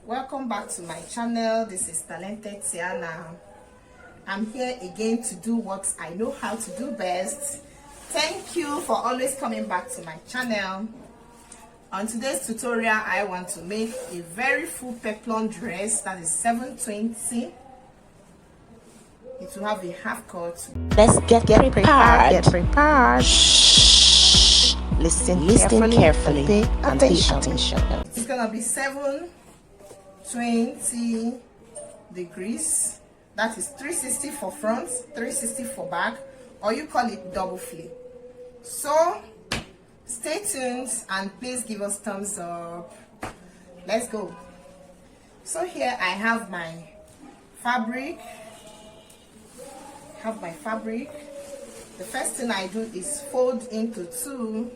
Welcome back to my channel. This is Talented Tiana. I'm here again to do what I know how to do best. Thank you for always coming back to my channel. On today's tutorial, I want to make a very full peplum dress that is 720. It will have a half cut. Let's get prepared. Get prepared. Shh. Listen carefully. Pay attention. It's gonna be 720 degrees. That is 360 for front, 360 for back, or you call it double flip. So stay tuned and please give us thumbs up. Let's go. So here I have my fabric. The first thing I do is fold it into two.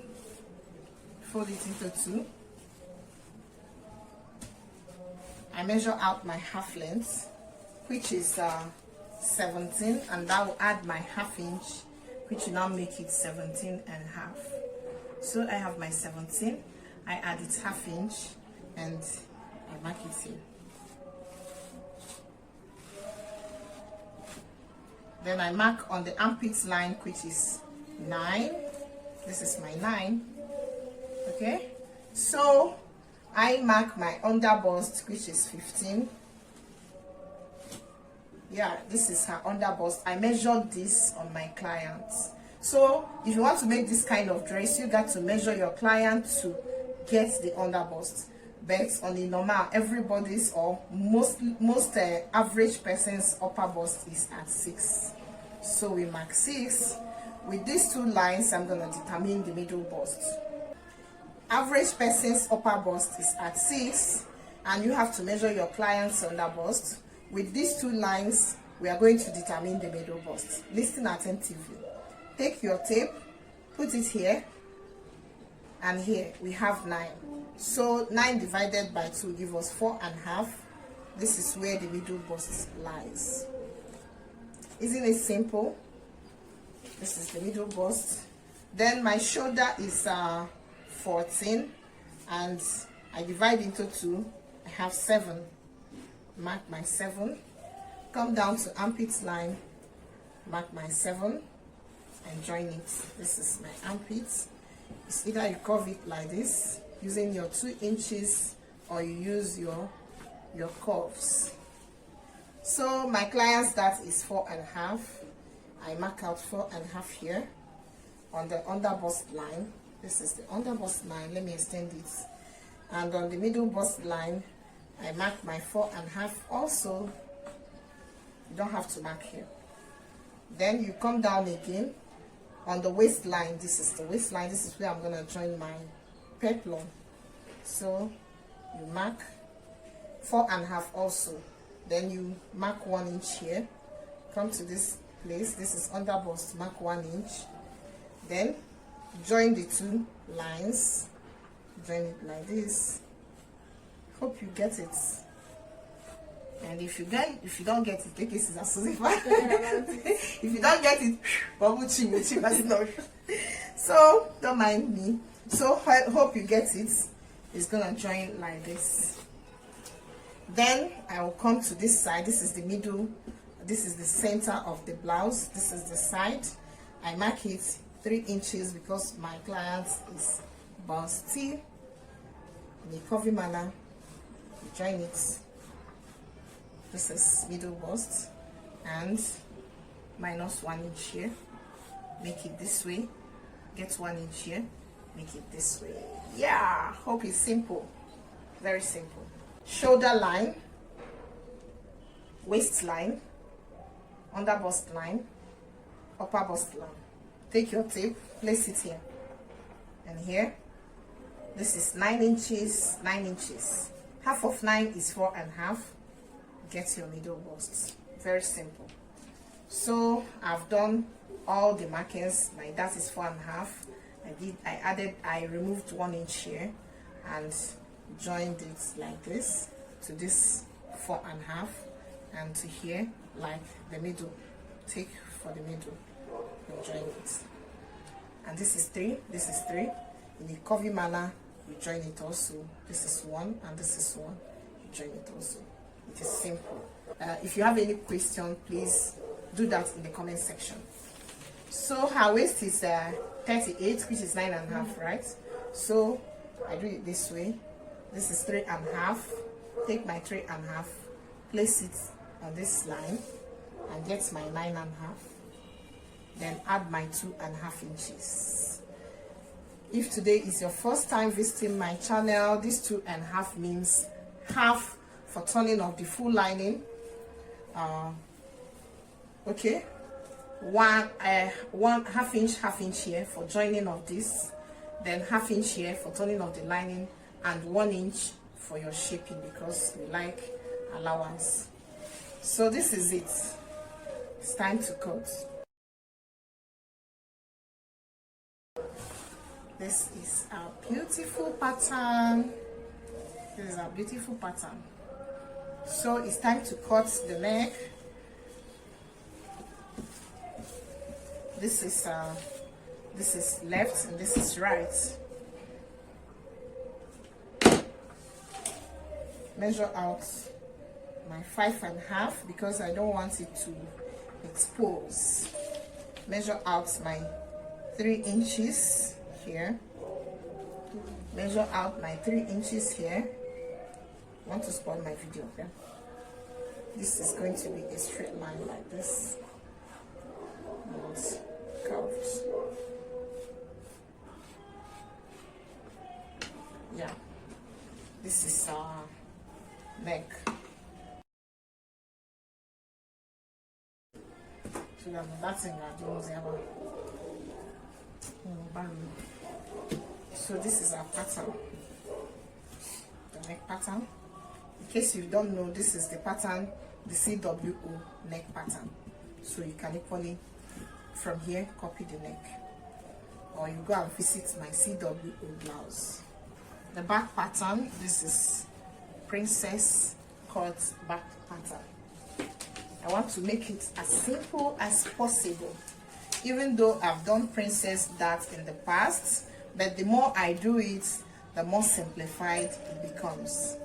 I measure out my half length, which is 17, and that will add my half inch, which will now make it 17 and a half. So I have my 17, I add it half inch, and I mark it here. Then I mark on the armpit line, which is 9. This is my 9. Okay, so I mark my under bust, which is 15. Yeah, this is her under bust. I measured this on my client. So if you want to make this kind of dress, you got to measure your client to get the under bust. But on the normal, everybody's or most average person's upper bust is at 6. So we mark 6. With these two lines, I'm going to determine the middle bust. Average person's upper bust is at 6, and you have to measure your client's under bust. With these two lines, we are going to determine the middle bust. Listen attentively. Take your tape, put it here, and here we have 9. So 9 divided by 2 gives us 4.5. This is where the middle bust lies. Isn't it simple? This is the middle bust. Then my shoulder is 14, and I divide into 2. I have 7. Mark my 7. Come down to armpit line, mark my 7, and join it. This is my armpit. It's either you curve it like this using your 2 inches, or you use your curves. So my client's dart is 4.5. I mark out 4.5 here on the under bust line. This is the under bust line. Let me extend it. And on the middle bust line, I mark my 4.5 also. You don't have to mark here. Then you come down again on the waistline. This is the waistline. This is where I'm going to join my peplum. So you mark 4.5 also. Then you mark 1 inch here. Come to this place. This is under bust. Mark 1 inch. Then join the two lines. Join it like this. Hope you get it. And if you don't get it, take it as if you don't get it, so don't mind me. So I hope you get it. It's gonna join like this. Then I will come to this side. This is the middle. This is the center of the blouse. This is the side. I mark it 3 inches because my client is busty. In a curvy manner, you join it. This is middle bust, and minus 1 inch here. Make it this way. Get 1 inch here. Make it this way. Yeah, hope it's simple. Very simple. Shoulder line, waistline, under bust line, upper bust line. Take your tape, place it here and here. This is 9 inches, 9 inches. Half of 9 is 4.5. Get your middle bust. Very simple. So I've done all the markings. My dart is 4.5. I removed 1 inch here and joined it like this to this 4.5, and to here like the middle. Take for the middle and join it. And this is 3. This is 3. In a curvy manner, you join it also. This is 1 and this is 1. join it also. It is simple. If you have any question, please do that in the comment section. So her waist is 38, which is 9.5, right? So I do it this way. This is 3.5. Take my 3.5, place it on this line and get my 9.5. Then add my 2.5 inches. If today is your first time visiting my channel, this 2.5 means half for turning of the full lining. Okay, one half inch here for joining of this, then half inch here for turning of the lining, and 1 inch for your shaping because we like allowance. So this is it. It's time to cut. This is our beautiful pattern. This is our beautiful pattern. So it's time to cut the neck. This is left and this is right. Measure out my 5.5 because I don't want it to expose. Measure out my 3 inches here. Measure out my 3 inches here. I want to spoil my video, okay? This is going to be a straight line like this, not curved. Yeah, this is neck. So that's in so this is our pattern, the neck pattern. In case you don't know, this is the pattern, the CWO neck pattern. So you can equally from here copy the neck, or you go and visit my CWO blouse. The back pattern, this is princess cut back pattern. I want to make it as simple as possible, even though I've done princess that in the past, but the more I do it, the more simplified it becomes.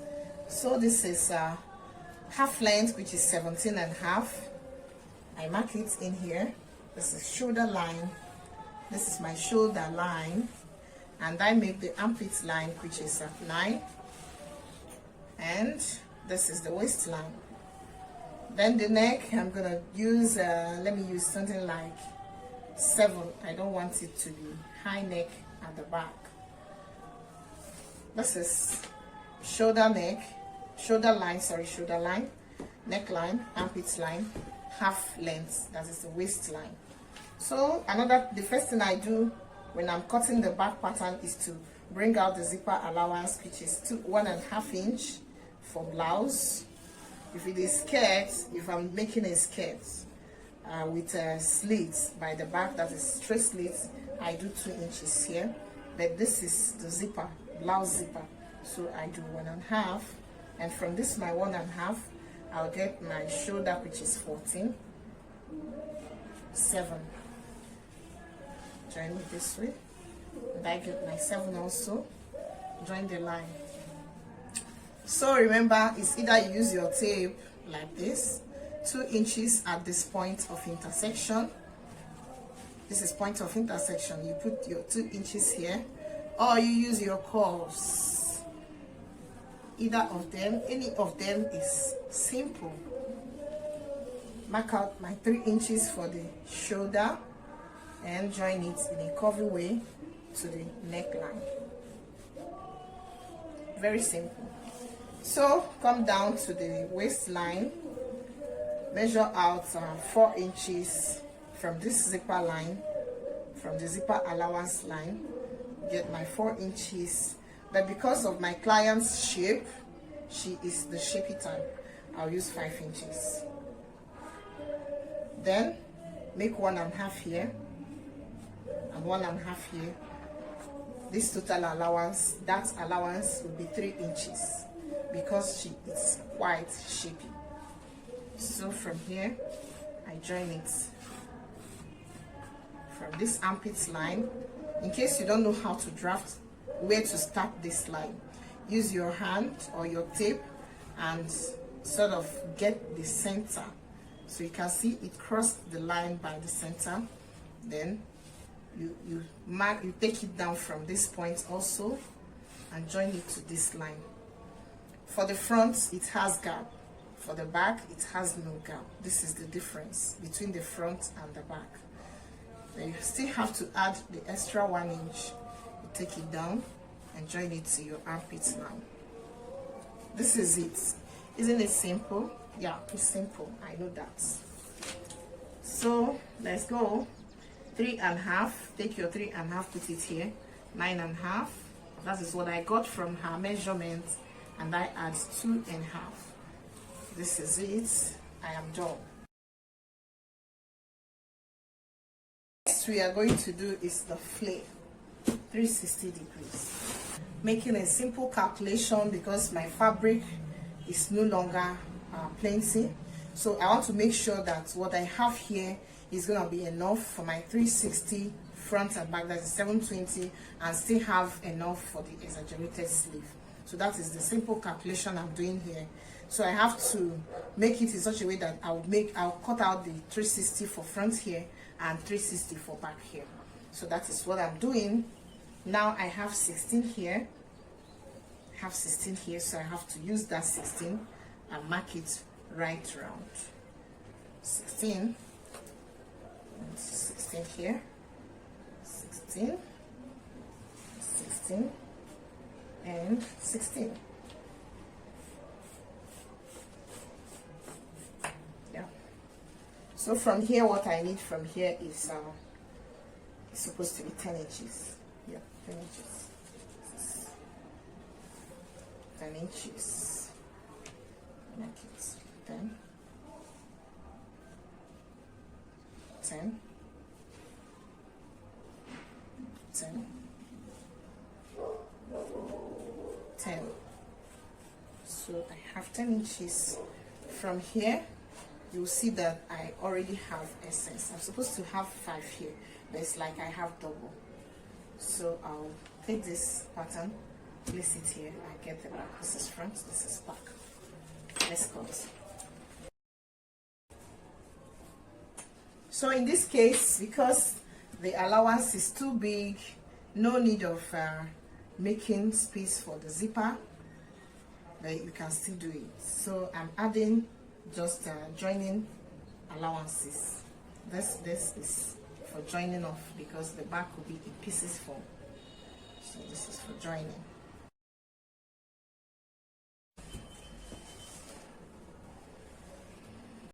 So this is half length, which is 17.5. I mark it in here. This is shoulder line. This is my shoulder line, and I make the armpit line, which is at 9, and this is the waistline. Then the neck, I'm gonna use let me use something like 7. I don't want it to be high neck at the back. This is shoulder neck, shoulder line, neckline, armpit line, half length, that is the waistline. So the first thing I do when I'm cutting the back pattern is to bring out the zipper allowance, which is 1.5 inch for blouse. If it is skirt, if I'm making a skirt with slits by the back, that is straight slits, I do 2 inches here. But this is the zipper, blouse zipper, so I do 1.5, and from this my 1.5, I'll get my shoulder, which is 14, 7. Join it this way, and I get my 7 also. Join the line. So remember, it's either you use your tape like this, 2 inches at this point of intersection. This is point of intersection. You put your 2 inches here, or you use your curves. Either of them, any of them is simple. Mark out my 3 inches for the shoulder and join it in a curvy way to the neckline. Very simple. So come down to the waistline, measure out 4 inches from this zipper line, from the zipper allowance line, get my 4 inches. But because of my client's shape, she is the shapey type, I'll use 5 inches. Then make 1.5 here and 1.5 here. This total allowance, that allowance will be 3 inches because she is quite shapy. So from here, I join it from this armpit line. In case you don't know how to draft, where to start this line, use your hand or your tape and sort of get the center. So you can see it crossed the line by the center. Then you take it down from this point also and join it to this line. For the front, it has gap. For the back, it has no gap. This is the difference between the front and the back. Then you still have to add the extra 1 inch. You take it down and join it to your armpit line. This is it. Isn't it simple? Yeah, it's simple. I know that. So let's go. 3.5. Take your 3.5, put it here. 9.5. That is what I got from her measurement, and I add 2.5. This is it. I am done. Next we are going to do is the flare, 360 degrees. Making a simple calculation because my fabric is no longer plenty, so I want to make sure that what I have here is going to be enough for my 360 front and back, that's 720, and still have enough for the exaggerated sleeve. So that is the simple calculation I'm doing here. So I have to make it in such a way that I'll cut out the 360 for front here and 360 for back here. So that is what I'm doing. Now I have 16 here. So I have to use that 16 and mark it right round. 16 here, 16, and 16. Yeah. So from here, what I need from here is it's supposed to be 10 inches. Yeah, 10 inches. 10 inches. Make it 10. 10. 10. 10. So I have 10 inches. From here, you'll see that I already have excess. I'm supposed to have 5 here, but it's like I have double. So I'll take this pattern, place it here, I get the back. This is front, this is back. Let's cut. So in this case, because the allowance is too big, no need of making space for the zipper, but you can still do it. So I'm adding just joining allowances. This is for joining off because the back will be in pieces form. So this is for joining.